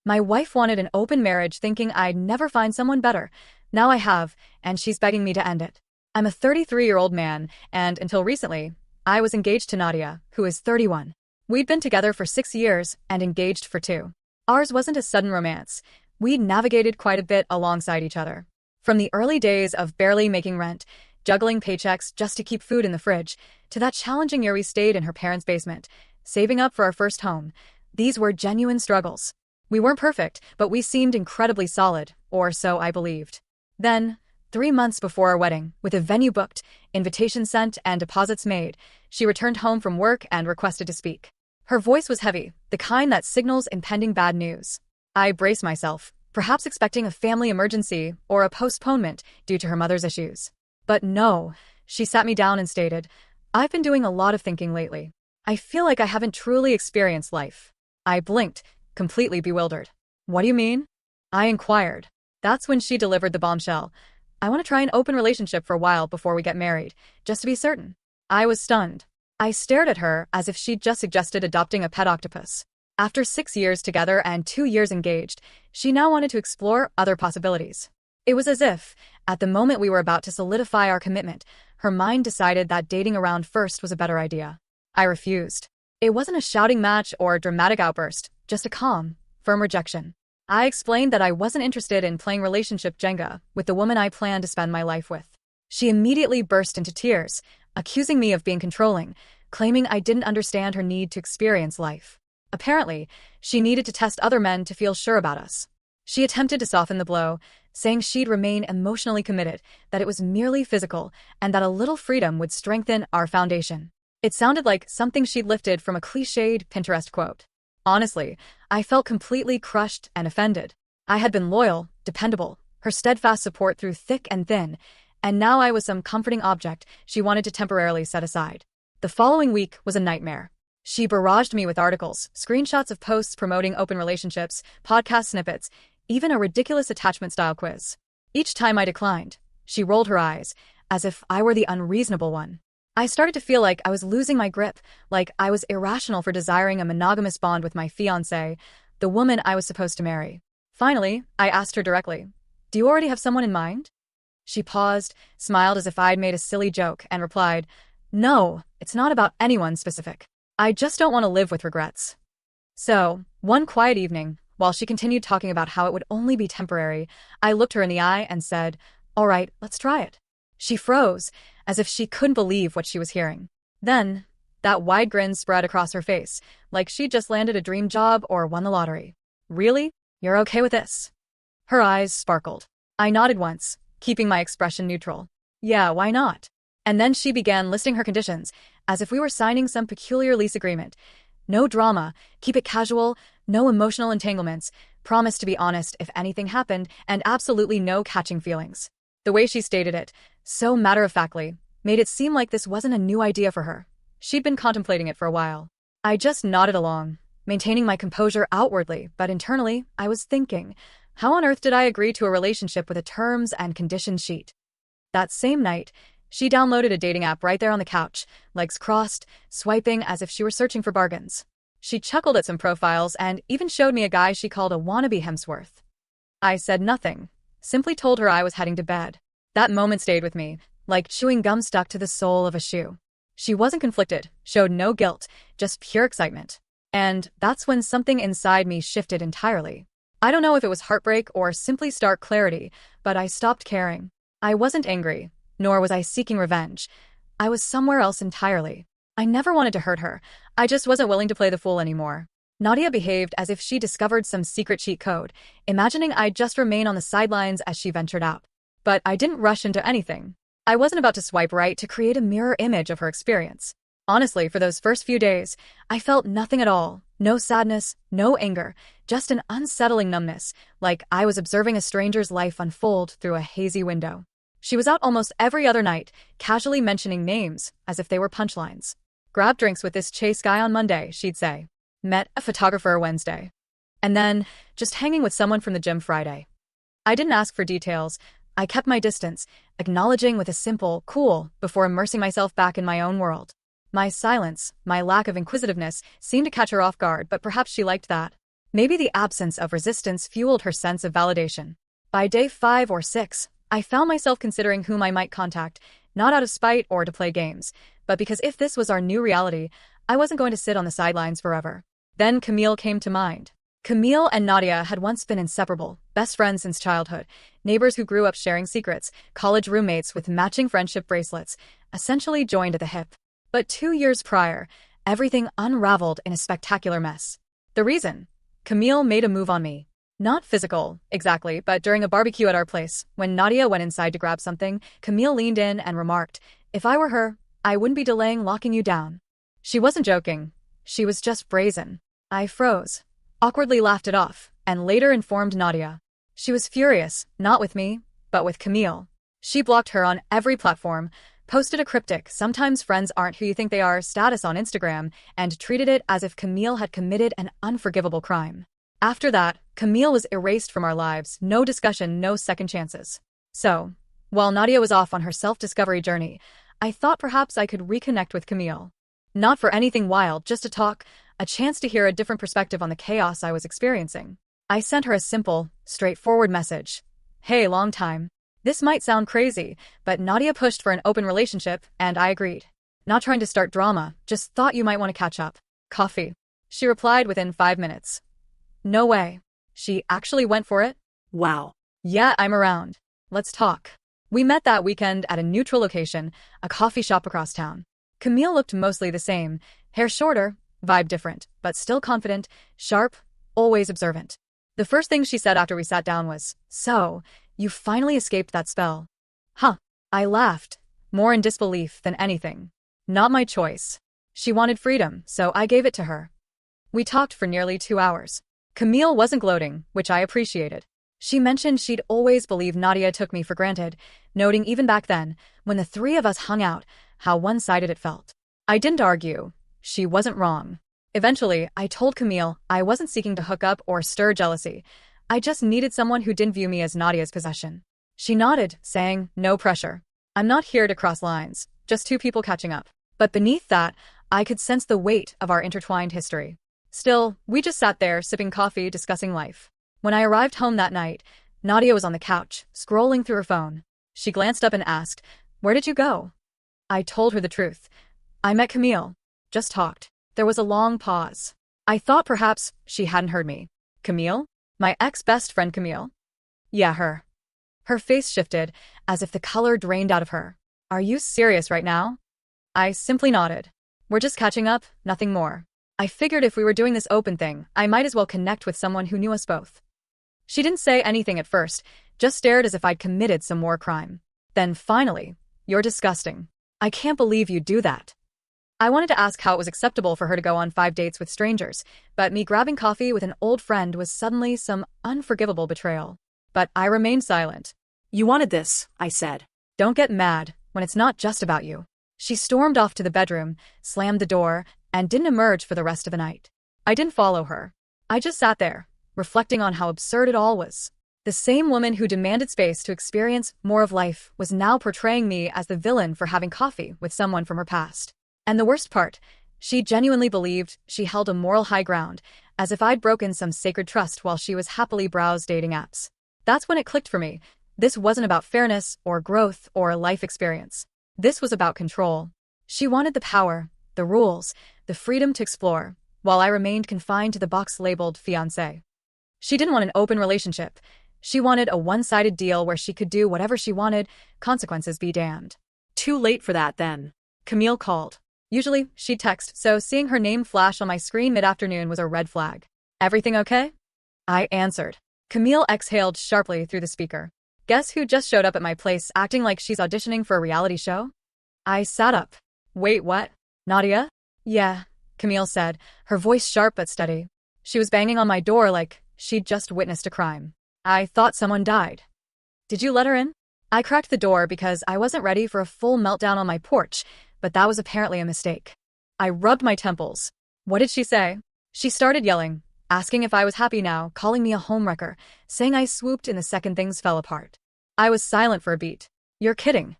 My wife wanted an open marriage thinking I'd never find someone better. Now I have, and she's begging me to end it. I'm a 33-year-old man, and until recently, I was engaged to Nadia, who is 31. We'd been together for 6 years and engaged for 2. Ours wasn't a sudden romance. We'd navigated quite a bit alongside each other. From the early days of barely making rent, juggling paychecks just to keep food in the fridge, to that challenging year we stayed in her parents' basement, saving up for our first home. These were genuine struggles. We weren't perfect, but we seemed incredibly solid, or so I believed. Then, 3 months before our wedding, with a venue booked, invitations sent, and deposits made, she returned home from work and requested to speak. Her voice was heavy, the kind that signals impending bad news. I braced myself, perhaps expecting a family emergency or a postponement due to her mother's issues. But no, she sat me down and stated, "I've been doing a lot of thinking lately. I feel like I haven't truly experienced life." I blinked, completely bewildered. "What do you mean?" I inquired. That's when she delivered the bombshell. "I want to try an open relationship for a while before we get married, just to be certain." I was stunned. I stared at her as if she'd just suggested adopting a pet octopus. After 6 years together and 2 years engaged, she now wanted to explore other possibilities. It was as if, at the moment we were about to solidify our commitment, her mind decided that dating around first was a better idea. I refused. It wasn't a shouting match or a dramatic outburst, just a calm, firm rejection. I explained that I wasn't interested in playing relationship Jenga with the woman I planned to spend my life with. She immediately burst into tears, accusing me of being controlling, claiming I didn't understand her need to experience life. Apparently, she needed to test other men to feel sure about us. She attempted to soften the blow, saying she'd remain emotionally committed, that it was merely physical, and that a little freedom would strengthen our foundation. It sounded like something she'd lifted from a cliched Pinterest quote. Honestly, I felt completely crushed and offended. I had been loyal, dependable, her steadfast support through thick and thin, and now I was some comforting object she wanted to temporarily set aside. The following week was a nightmare. She barraged me with articles, screenshots of posts promoting open relationships, podcast snippets, even a ridiculous attachment-style quiz. Each time I declined, she rolled her eyes, as if I were the unreasonable one. I started to feel like I was losing my grip, like I was irrational for desiring a monogamous bond with my fiancée, the woman I was supposed to marry. Finally, I asked her directly, "Do you already have someone in mind?" She paused, smiled as if I'd made a silly joke, and replied, "No, it's not about anyone specific. I just don't want to live with regrets." So, one quiet evening, while she continued talking about how it would only be temporary, I looked her in the eye and said, "All right, let's try it." She froze, as if she couldn't believe what she was hearing. Then, that wide grin spread across her face, like she'd just landed a dream job or won the lottery. "Really? You're okay with this?" Her eyes sparkled. I nodded once, keeping my expression neutral. "Yeah, why not?" And then she began listing her conditions, as if we were signing some peculiar lease agreement. No drama, keep it casual, no emotional entanglements, promise to be honest if anything happened, and absolutely no catching feelings. The way she stated it, so matter-of-factly, made it seem like this wasn't a new idea for her. She'd been contemplating it for a while. I just nodded along, maintaining my composure outwardly, but internally, I was thinking, how on earth did I agree to a relationship with a terms and conditions sheet? That same night, she downloaded a dating app right there on the couch, legs crossed, swiping as if she were searching for bargains. She chuckled at some profiles and even showed me a guy she called a wannabe Hemsworth. I said nothing, simply told her I was heading to bed. That moment stayed with me, like chewing gum stuck to the sole of a shoe. She wasn't conflicted, showed no guilt, just pure excitement. And that's when something inside me shifted entirely. I don't know if it was heartbreak or simply stark clarity, but I stopped caring. I wasn't angry, nor was I seeking revenge. I was somewhere else entirely. I never wanted to hurt her. I just wasn't willing to play the fool anymore. Nadia behaved as if she discovered some secret cheat code, imagining I'd just remain on the sidelines as she ventured out. But I didn't rush into anything. I wasn't about to swipe right to create a mirror image of her experience. Honestly, for those first few days, I felt nothing at all. No sadness, no anger, just an unsettling numbness, like I was observing a stranger's life unfold through a hazy window. She was out almost every other night, casually mentioning names, as if they were punchlines. "Grab drinks with this Chase guy on Monday," she'd say. "Met a photographer Wednesday." And then, just hanging with someone from the gym Friday. I didn't ask for details. I kept my distance, acknowledging with a simple, cool, before immersing myself back in my own world. My silence, my lack of inquisitiveness, seemed to catch her off guard, but perhaps she liked that. Maybe the absence of resistance fueled her sense of validation. By day 5 or 6, I found myself considering whom I might contact, not out of spite or to play games, but because if this was our new reality, I wasn't going to sit on the sidelines forever. Then Camille came to mind. Camille and Nadia had once been inseparable, best friends since childhood, neighbors who grew up sharing secrets, college roommates with matching friendship bracelets, essentially joined at the hip. But 2 years prior, everything unraveled in a spectacular mess. The reason? Camille made a move on me. Not physical, exactly, but during a barbecue at our place, when Nadia went inside to grab something, Camille leaned in and remarked, "If I were her, I wouldn't be delaying locking you down." She wasn't joking. She was just brazen. I froze, awkwardly laughed it off, and later informed Nadia. She was furious, not with me, but with Camille. She blocked her on every platform, posted a cryptic "sometimes friends aren't who you think they are" status on Instagram, and treated it as if Camille had committed an unforgivable crime. After that, Camille was erased from our lives, no discussion, no second chances. So, while Nadia was off on her self-discovery journey, I thought perhaps I could reconnect with Camille. Not for anything wild, just to talk, a chance to hear a different perspective on the chaos I was experiencing. I sent her a simple, straightforward message. "Hey, long time." This might sound crazy, but Nadia pushed for an open relationship, and I agreed. "Not trying to start drama, just thought you might want to catch up. Coffee." She replied within 5 minutes. "No way." She actually went for it? Wow. "Yeah, I'm around. Let's talk." We met that weekend at a neutral location, a coffee shop across town. Camille looked mostly the same, hair shorter, vibe different, but still confident, sharp, always observant. The first thing she said after we sat down was, "So, you finally escaped that spell." Huh. I laughed, more in disbelief than anything. Not my choice. She wanted freedom, so I gave it to her. We talked for nearly 2 hours. Camille wasn't gloating, which I appreciated. She mentioned she'd always believed Nadia took me for granted, noting even back then, when the 3 of us hung out, how one-sided it felt. I didn't argue. She wasn't wrong. Eventually, I told Camille I wasn't seeking to hook up or stir jealousy. I just needed someone who didn't view me as Nadia's possession. She nodded, saying, "No pressure. I'm not here to cross lines, just 2 people catching up." But beneath that, I could sense the weight of our intertwined history. Still, we just sat there, sipping coffee, discussing life. When I arrived home that night, Nadia was on the couch, scrolling through her phone. She glanced up and asked, "Where did you go?" I told her the truth. "I met Camille. Just talked." There was a long pause. I thought perhaps she hadn't heard me. "Camille? My ex-best friend Camille?" "Yeah, her." Her face shifted, as if the color drained out of her. "Are you serious right now?" I simply nodded. "We're just catching up, nothing more. I figured if we were doing this open thing, I might as well connect with someone who knew us both." She didn't say anything at first, just stared as if I'd committed some war crime. Then finally, "You're disgusting. I can't believe you'd do that." I wanted to ask how it was acceptable for her to go on 5 dates with strangers, but me grabbing coffee with an old friend was suddenly some unforgivable betrayal. But I remained silent. "You wanted this," I said. "Don't get mad when it's not just about you." She stormed off to the bedroom, slammed the door, and didn't emerge for the rest of the night. I didn't follow her. I just sat there, reflecting on how absurd it all was. The same woman who demanded space to experience more of life was now portraying me as the villain for having coffee with someone from her past. And the worst part, she genuinely believed she held a moral high ground, as if I'd broken some sacred trust while she was happily browsed dating apps. That's when it clicked for me. This wasn't about fairness or growth or life experience. This was about control. She wanted the power, the rules, the freedom to explore, while I remained confined to the box labeled fiancé. She didn't want an open relationship. She wanted a one-sided deal where she could do whatever she wanted, consequences be damned. Too late for that then. Camille called. Usually, she'd text, so seeing her name flash on my screen mid-afternoon was a red flag. "Everything okay?" I answered. Camille exhaled sharply through the speaker. "Guess who just showed up at my place acting like she's auditioning for a reality show?" I sat up. "Wait, what? Nadia?" "Yeah," Camille said, her voice sharp but steady. "She was banging on my door like she'd just witnessed a crime. I thought someone died." "Did you let her in?" I cracked the door because I wasn't ready for a full meltdown on my porch, but that was apparently a mistake. I rubbed my temples. "What did she say?" "She started yelling, asking if I was happy now, calling me a homewrecker, saying I swooped in the second things fell apart." I was silent for a beat. "You're kidding."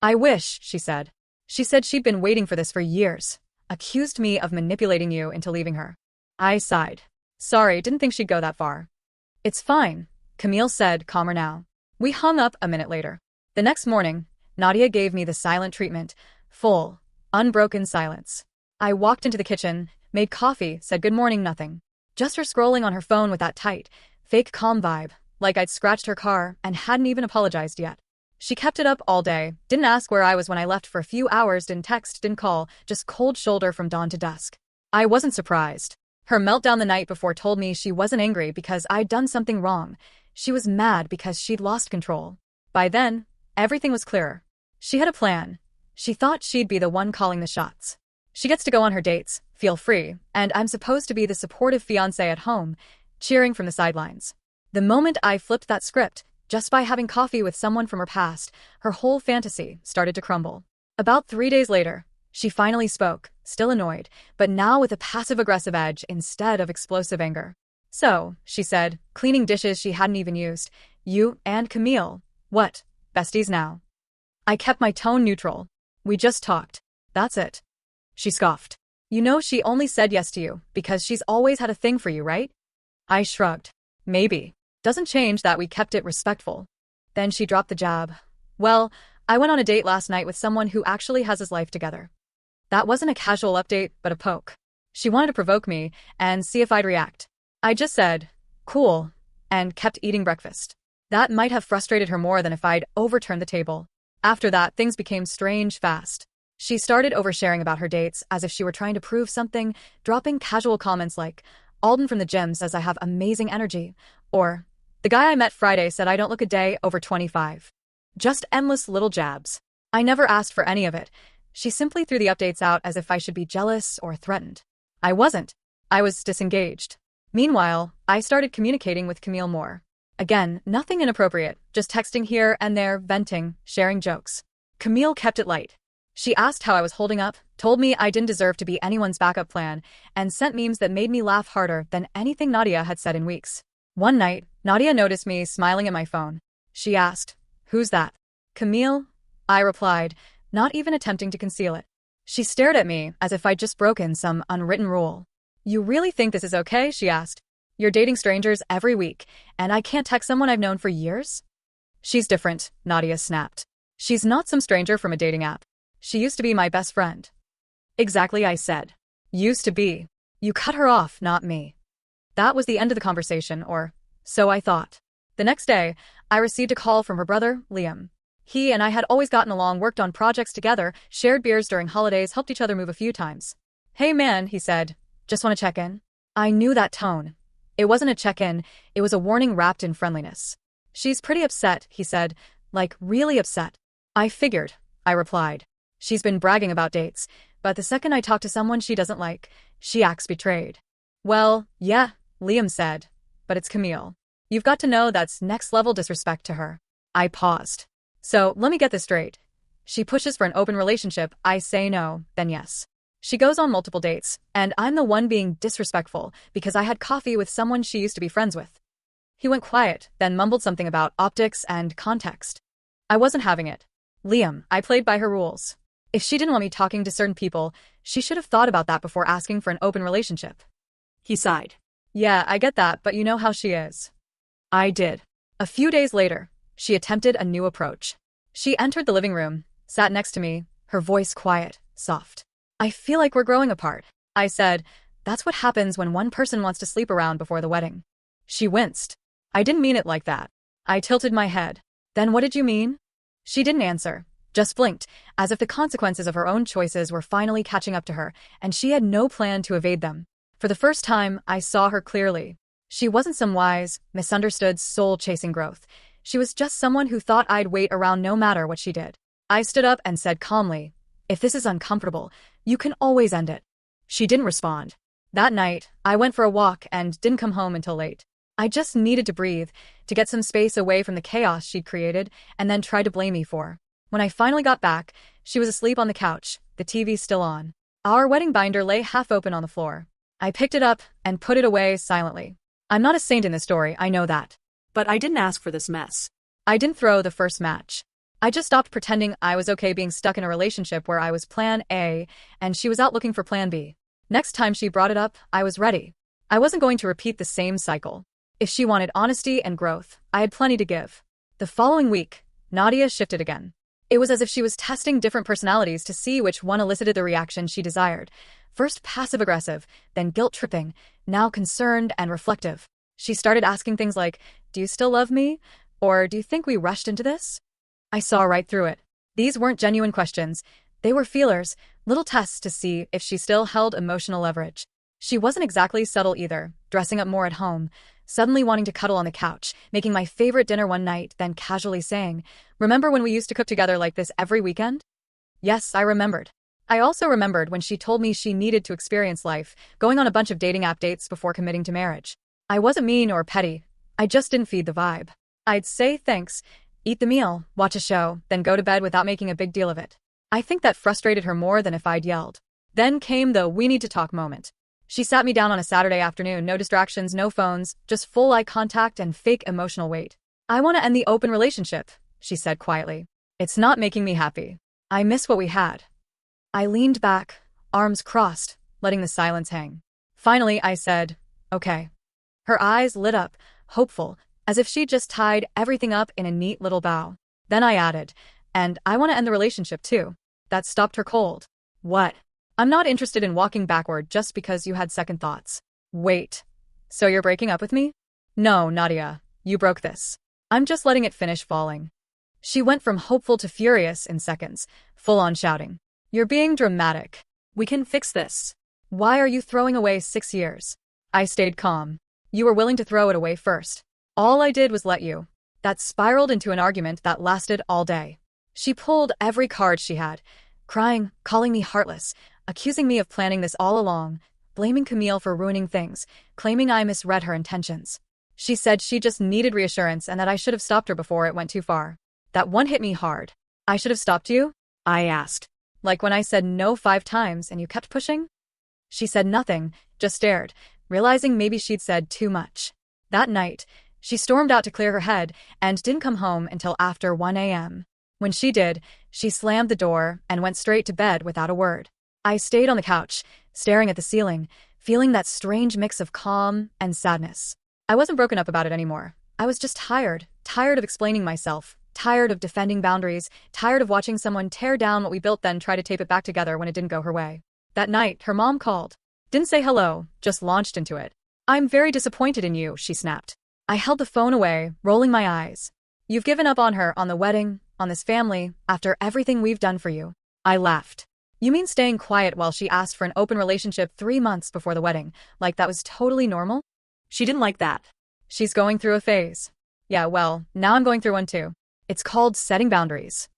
"I wish," she said. "She said she'd been waiting for this for years. Accused me of manipulating you into leaving her." I sighed. Sorry, didn't think she'd go that far. It's fine, Camille said, calmer now. We hung up a minute later. The next morning, Nadia gave me the silent treatment. Full, unbroken silence. I walked into the kitchen, made coffee, said good morning, nothing. Just her scrolling on her phone with that tight, fake calm vibe, like I'd scratched her car and hadn't even apologized yet. She kept it up all day, didn't ask where I was when I left for a few hours, didn't text, didn't call, just cold shoulder from dawn to dusk. I wasn't surprised. Her meltdown the night before told me she wasn't angry because I'd done something wrong. She was mad because she'd lost control. By then, everything was clearer. She had a plan. She thought she'd be the one calling the shots. She gets to go on her dates, feel free, and I'm supposed to be the supportive fiancé at home, cheering from the sidelines. The moment I flipped that script, just by having coffee with someone from her past, her whole fantasy started to crumble. About 3 days later, she finally spoke, still annoyed, but now with a passive-aggressive edge instead of explosive anger. So, she said, cleaning dishes she hadn't even used, you and Camille, what, besties now? I kept my tone neutral. We just talked. That's it. She scoffed. You know she only said yes to you because she's always had a thing for you, right? I shrugged. Maybe. Doesn't change that we kept it respectful. Then she dropped the jab. Well, I went on a date last night with someone who actually has his life together. That wasn't a casual update, but a poke. She wanted to provoke me and see if I'd react. I just said, cool, and kept eating breakfast. That might have frustrated her more than if I'd overturned the table. After that, things became strange fast. She started oversharing about her dates as if she were trying to prove something, dropping casual comments like, Alden from the gym says I have amazing energy, or, the guy I met Friday said I don't look a day over 25. Just endless little jabs. I never asked for any of it. She simply threw the updates out as if I should be jealous or threatened. I wasn't. I was disengaged. Meanwhile, I started communicating with Camille more. Again, nothing inappropriate, just texting here and there, venting, sharing jokes. Camille kept it light. She asked how I was holding up, told me I didn't deserve to be anyone's backup plan, and sent memes that made me laugh harder than anything Nadia had said in weeks. One night, Nadia noticed me smiling at my phone. She asked, "Who's that?" "Camille," I replied, not even attempting to conceal it. She stared at me as if I'd just broken some unwritten rule. "You really think this is okay?" she asked. "You're dating strangers every week, and I can't text someone I've known for years?" "She's different," Nadia snapped. "She's not some stranger from a dating app. She used to be my best friend." "Exactly," I said. "Used to be. You cut her off, not me." That was the end of the conversation, or so I thought. The next day, I received a call from her brother, Liam. He and I had always gotten along, worked on projects together, shared beers during holidays, helped each other move a few times. "Hey man," he said, "just want to check in?" I knew that tone. It wasn't a check-in, it was a warning wrapped in friendliness. "She's pretty upset," he said, "like really upset." "I figured," I replied. "She's been bragging about dates, but the second I talk to someone she doesn't like, she acts betrayed." "Well, yeah," Liam said, "but it's Camille. You've got to know that's next-level disrespect to her." I paused. "So, let me get this straight. She pushes for an open relationship, I say no, then yes. She goes on multiple dates, and I'm the one being disrespectful because I had coffee with someone she used to be friends with." He went quiet, then mumbled something about optics and context. I wasn't having it. "Liam, I played by her rules. If she didn't want me talking to certain people, she should have thought about that before asking for an open relationship." He sighed. "Yeah, I get that, but you know how she is." I did. A few days later, she attempted a new approach. She entered the living room, sat next to me, her voice quiet, soft. "I feel like we're growing apart," I said. "That's what happens when one person wants to sleep around before the wedding." She winced. "I didn't mean it like that." I tilted my head. "Then what did you mean?" She didn't answer, just blinked, as if the consequences of her own choices were finally catching up to her, and she had no plan to evade them. For the first time, I saw her clearly. She wasn't some wise, misunderstood, soul-chasing growth. She was just someone who thought I'd wait around no matter what she did. I stood up and said calmly, "If this is uncomfortable, you can always end it." She didn't respond. That night, I went for a walk and didn't come home until late. I just needed to breathe, to get some space away from the chaos she'd created, and then tried to blame me for. When I finally got back, she was asleep on the couch, the TV still on. Our wedding binder lay half open on the floor. I picked it up and put it away silently. I'm not a saint in this story, I know that. But I didn't ask for this mess. I didn't throw the first match. I just stopped pretending I was okay being stuck in a relationship where I was plan A and she was out looking for plan B. Next time she brought it up, I was ready. I wasn't going to repeat the same cycle. If she wanted honesty and growth, I had plenty to give. The following week, Nadia shifted again. It was as if she was testing different personalities to see which one elicited the reaction she desired. First passive-aggressive, then guilt-tripping, now concerned and reflective. She started asking things like, "Do you still love me?" Or "Do you think we rushed into this?" I saw right through it. These weren't genuine questions. They were feelers, little tests to see if she still held emotional leverage. She wasn't exactly subtle either, dressing up more at home, suddenly wanting to cuddle on the couch, making my favorite dinner one night, then casually saying, "Remember when we used to cook together like this every weekend?" Yes, I remembered. I also remembered when she told me she needed to experience life, going on a bunch of dating app dates before committing to marriage. I wasn't mean or petty. I just didn't feed the vibe. I'd say thanks, eat the meal, watch a show, then go to bed without making a big deal of it. I think that frustrated her more than if I'd yelled. Then came the "we need to talk" moment. She sat me down on a Saturday afternoon, no distractions, no phones, just full eye contact and fake emotional weight. "I want to end the open relationship," she said quietly. "It's not making me happy. I miss what we had." I leaned back, arms crossed, letting the silence hang. Finally, I said, "Okay." Her eyes lit up, hopeful, as if she'd just tied everything up in a neat little bow. Then I added, "And I want to end the relationship too." That stopped her cold. "What?" "I'm not interested in walking backward just because you had second thoughts." "Wait. So you're breaking up with me?" "No, Nadia, you broke this. I'm just letting it finish falling." She went from hopeful to furious in seconds, full on shouting. "You're being dramatic. We can fix this. Why are you throwing away 6 years?" I stayed calm. "You were willing to throw it away first. All I did was let you." That spiraled into an argument that lasted all day. She pulled every card she had, crying, calling me heartless, accusing me of planning this all along, blaming Camille for ruining things, claiming I misread her intentions. She said she just needed reassurance and that I should have stopped her before it went too far. That one hit me hard. "I should have stopped you?" I asked. "Like when I said no 5 times and you kept pushing?" She said nothing, just stared, realizing maybe she'd said too much. That night, she stormed out to clear her head and didn't come home until after 1 a.m. When she did, she slammed the door and went straight to bed without a word. I stayed on the couch, staring at the ceiling, feeling that strange mix of calm and sadness. I wasn't broken up about it anymore. I was just tired of explaining myself, tired of defending boundaries, tired of watching someone tear down what we built then try to tape it back together when it didn't go her way. That night, her mom called. Didn't say hello, just launched into it. "I'm very disappointed in you," she snapped. I held the phone away, rolling my eyes. "You've given up on her, on the wedding, on this family, after everything we've done for you." I laughed. "You mean staying quiet while she asked for an open relationship 3 months before the wedding, like that was totally normal?" She didn't like that. "She's going through a phase." "Yeah, well, now I'm going through one too. It's called setting boundaries."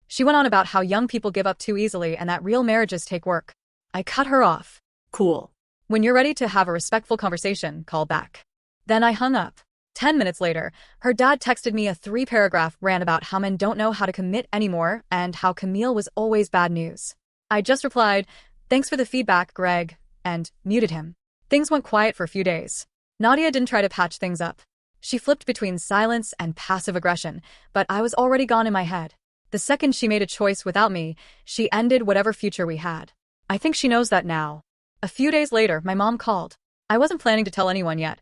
She went on about how young people give up too easily and that real marriages take work. I cut her off. "Cool. When you're ready to have a respectful conversation, call back." Then I hung up. 10 minutes later, her dad texted me a 3-paragraph rant about how men don't know how to commit anymore and how Camille was always bad news. I just replied, "Thanks for the feedback, Greg," and muted him. Things went quiet for a few days. Nadia didn't try to patch things up. She flipped between silence and passive aggression, but I was already gone in my head. The second she made a choice without me, she ended whatever future we had. I think she knows that now. A few days later, my mom called. I wasn't planning to tell anyone yet.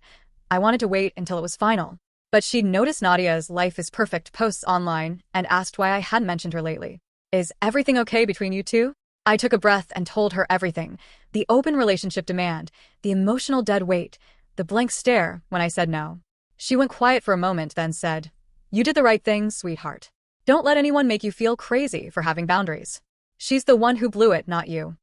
I wanted to wait until it was final. But she'd noticed Nadia's "life is perfect" posts online and asked why I hadn't mentioned her lately. "Is everything okay between you two?" I took a breath and told her everything. The open relationship demand, the emotional dead weight, the blank stare when I said no. She went quiet for a moment, then said, "You did the right thing, sweetheart. Don't let anyone make you feel crazy for having boundaries. She's the one who blew it, not you."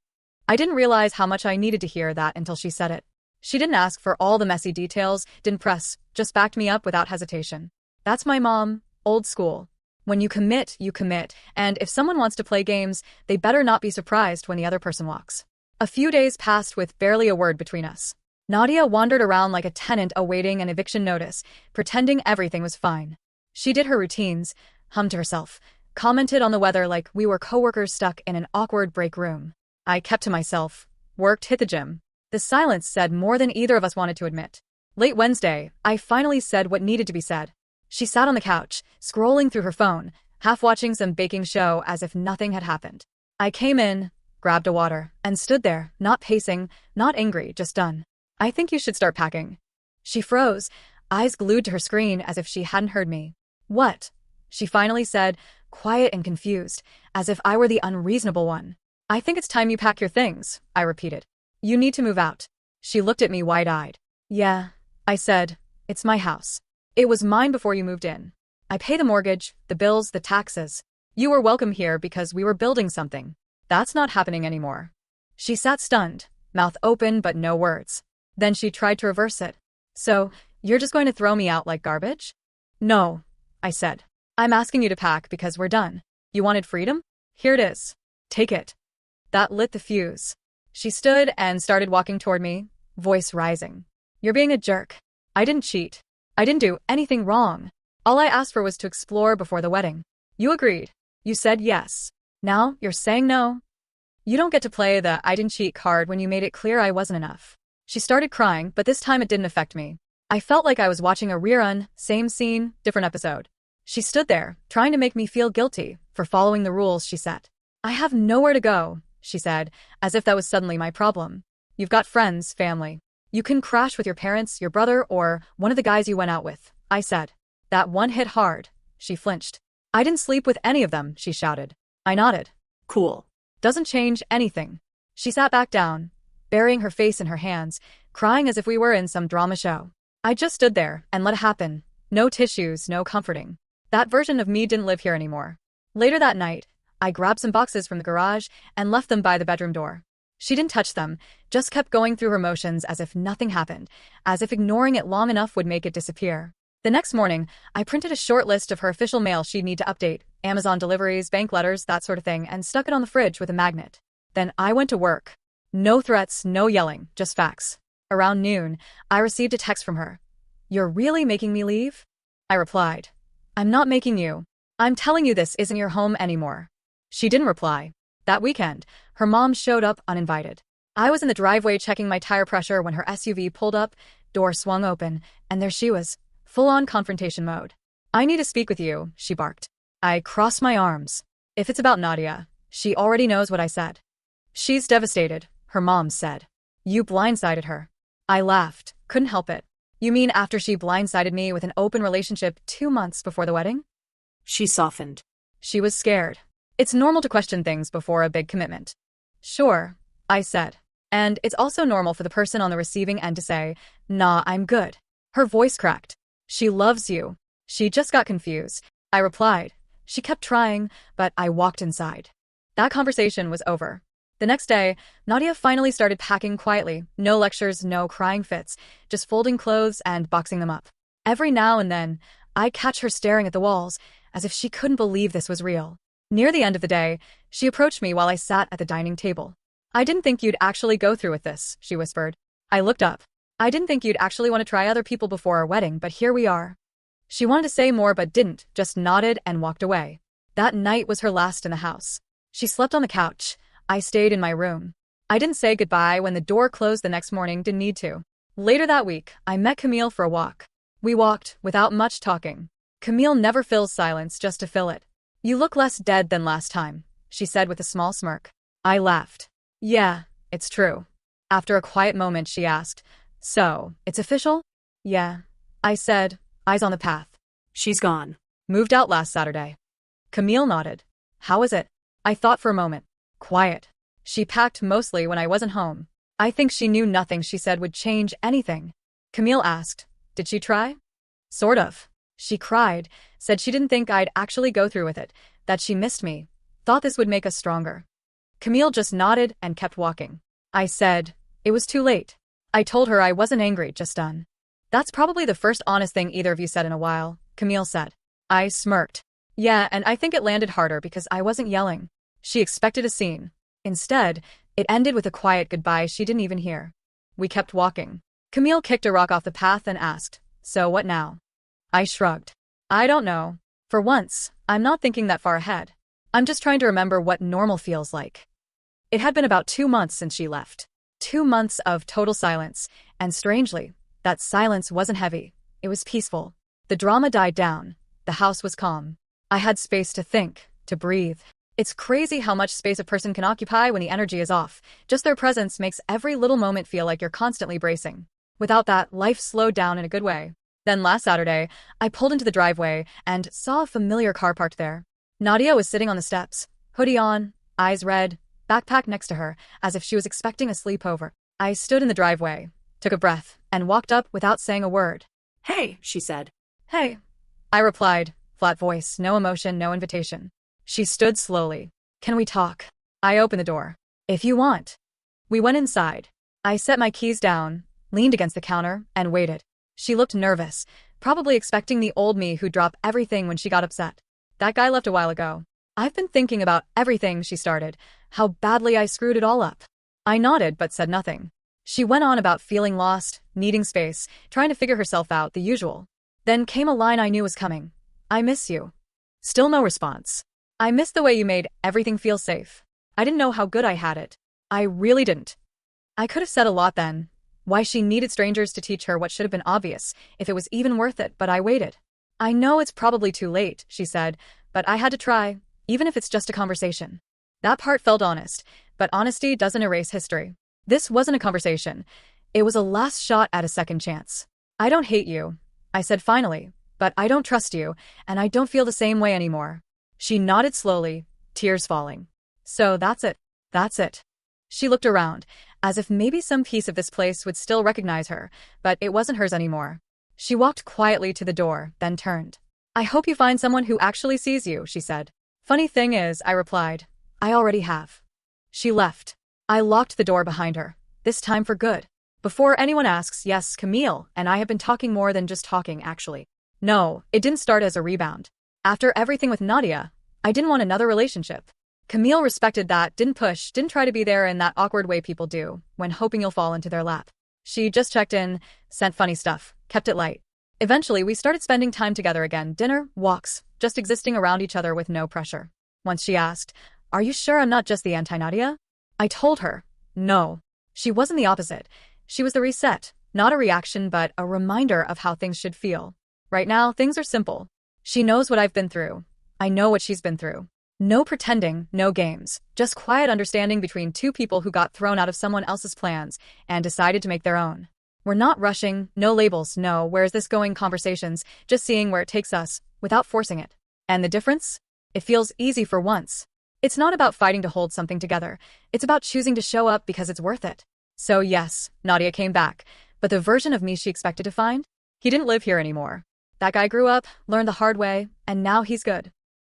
I didn't realize how much I needed to hear that until she said it. She didn't ask for all the messy details, didn't press, just backed me up without hesitation. That's my mom, old school. When you commit, and if someone wants to play games, they better not be surprised when the other person walks. A few days passed with barely a word between us. Nadia wandered around like a tenant awaiting an eviction notice, pretending everything was fine. She did her routines, hummed to herself, commented on the weather like we were coworkers stuck in an awkward break room. I kept to myself, worked, hit the gym. The silence said more than either of us wanted to admit. Late Wednesday, I finally said what needed to be said. She sat on the couch, scrolling through her phone, half watching some baking show as if nothing had happened. I came in, grabbed a water, and stood there, not pacing, not angry, just done. I think you should start packing. She froze, eyes glued to her screen as if she hadn't heard me. What? She finally said, quiet and confused, as if I were the unreasonable one. I think it's time you pack your things, I repeated. You need to move out. She looked at me wide-eyed. Yeah, I said, it's my house. It was mine before you moved in. I pay the mortgage, the bills, the taxes. You were welcome here because we were building something. That's not happening anymore. She sat stunned, mouth open but no words. Then she tried to reverse it. So, you're just going to throw me out like garbage? No, I said. I'm asking you to pack because we're done. You wanted freedom? Here it is. Take it. That lit the fuse. She stood and started walking toward me, voice rising. You're being a jerk. I didn't cheat. I didn't do anything wrong. All I asked for was to explore before the wedding. You agreed. You said yes. Now you're saying no? You don't get to play the I didn't cheat card when you made it clear I wasn't enough. She started crying, but this time it didn't affect me. I felt like I was watching a rerun, same scene, different episode. She stood there, trying to make me feel guilty for following the rules she set. I have nowhere to go, she said, as if that was suddenly my problem. You've got friends, family. You can crash with your parents, your brother, or one of the guys you went out with, I said. That one hit hard. She flinched. I didn't sleep with any of them, she shouted. I nodded. Cool. Doesn't change anything. She sat back down, burying her face in her hands, crying as if we were in some drama show. I just stood there and let it happen. No tissues, no comforting. That version of me didn't live here anymore. Later that night, I grabbed some boxes from the garage and left them by the bedroom door. She didn't touch them, just kept going through her motions as if nothing happened, as if ignoring it long enough would make it disappear. The next morning, I printed a short list of her official mail she'd need to update, Amazon deliveries, bank letters, that sort of thing, and stuck it on the fridge with a magnet. Then I went to work. No threats, no yelling, just facts. Around noon, I received a text from her. You're really making me leave? I replied. I'm not making you. I'm telling you this isn't your home anymore. She didn't reply. That weekend, her mom showed up uninvited. I was in the driveway checking my tire pressure when her SUV pulled up, door swung open, and there she was, full-on confrontation mode. I need to speak with you, she barked. I crossed my arms. If it's about Nadia, she already knows what I said. She's devastated, her mom said. You blindsided her. I laughed, couldn't help it. You mean after she blindsided me with an open relationship 2 months before the wedding? She softened. She was scared. It's normal to question things before a big commitment. Sure, I said. And it's also normal for the person on the receiving end to say, nah, I'm good. Her voice cracked. She loves you. She just got confused. I replied. She kept trying, but I walked inside. That conversation was over. The next day, Nadia finally started packing quietly. No lectures, no crying fits, just folding clothes and boxing them up. Every now and then, I'd catch her staring at the walls, as if she couldn't believe this was real. Near the end of the day, she approached me while I sat at the dining table. I didn't think you'd actually go through with this, she whispered. I looked up. I didn't think you'd actually want to try other people before our wedding, but here we are. She wanted to say more but didn't, just nodded and walked away. That night was her last in the house. She slept on the couch. I stayed in my room. I didn't say goodbye when the door closed the next morning, didn't need to. Later that week, I met Camille for a walk. We walked, without much talking. Camille never fills silence just to fill it. You look less dead than last time, she said with a small smirk. I laughed. Yeah, it's true. After a quiet moment, she asked, so, it's official? Yeah, I said, eyes on the path. She's gone. Moved out last Saturday. Camille nodded. How is it? I thought for a moment. Quiet. She packed mostly when I wasn't home. I think she knew nothing she said would change anything. Camille asked, did she try? Sort of. She cried, said she didn't think I'd actually go through with it, that she missed me, thought this would make us stronger. Camille just nodded and kept walking. I said, it was too late. I told her I wasn't angry, just done. That's probably the first honest thing either of you said in a while, Camille said. I smirked. Yeah, and I think it landed harder because I wasn't yelling. She expected a scene. Instead, it ended with a quiet goodbye she didn't even hear. We kept walking. Camille kicked a rock off the path and asked, so what now? I shrugged. I don't know. For once, I'm not thinking that far ahead. I'm just trying to remember what normal feels like. It had been about 2 months since she left. 2 months of total silence, and strangely, that silence wasn't heavy. It was peaceful. The drama died down. The house was calm. I had space to think, to breathe. It's crazy how much space a person can occupy when the energy is off. Just their presence makes every little moment feel like you're constantly bracing. Without that, life slowed down in a good way. Then last Saturday, I pulled into the driveway and saw a familiar car parked there. Nadia was sitting on the steps, hoodie on, eyes red, backpack next to her, as if she was expecting a sleepover. I stood in the driveway, took a breath, and walked up without saying a word. "Hey," she said. "Hey," I replied, flat voice, no emotion, no invitation. She stood slowly. "Can we talk?" I opened the door. "If you want." We went inside. I set my keys down, leaned against the counter, and waited. She looked nervous, probably expecting the old me who'd drop everything when she got upset. "That guy left a while ago. I've been thinking about everything," she started, "how badly I screwed it all up." I nodded but said nothing. She went on about feeling lost, needing space, trying to figure herself out, the usual. Then came a line I knew was coming. "I miss you." Still no response. "I miss the way you made everything feel safe." I didn't know how good I had it. I really didn't. I could have said a lot then. Why she needed strangers to teach her what should have been obvious, if it was even worth it, but I waited. "I know it's probably too late," she said, "but I had to try, even if it's just a conversation." That part felt honest, but honesty doesn't erase history. This wasn't a conversation. It was a last shot at a second chance. "I don't hate you," I said finally, "but I don't trust you, and I don't feel the same way anymore." She nodded slowly, tears falling. "So that's it. That's it." She looked around, as if maybe some piece of this place would still recognize her, but it wasn't hers anymore. She walked quietly to the door, then turned. "I hope you find someone who actually sees you," she said. "Funny thing is," I replied, "I already have." She left. I locked the door behind her, this time for good. Before anyone asks, yes, Camille and I have been talking more than just talking, actually. No, it didn't start as a rebound. After everything with Nadia, I didn't want another relationship. Camille respected that, didn't push, didn't try to be there in that awkward way people do, when hoping you'll fall into their lap. She just checked in, sent funny stuff, kept it light. Eventually, we started spending time together again, dinner, walks, just existing around each other with no pressure. Once she asked, "Are you sure I'm not just the anti-Nadia?" I told her, no. She wasn't the opposite. She was the reset, not a reaction but a reminder of how things should feel. Right now, things are simple. She knows what I've been through. I know what she's been through. No pretending, no games, just quiet understanding between two people who got thrown out of someone else's plans and decided to make their own. We're not rushing, no labels, no where's this going conversations, just seeing where it takes us, without forcing it. And the difference? It feels easy for once. It's not about fighting to hold something together. It's about choosing to show up because it's worth it. So yes, Nadia came back, but the version of me she expected to find? He didn't live here anymore. That guy grew up, learned the hard way, and now he's good.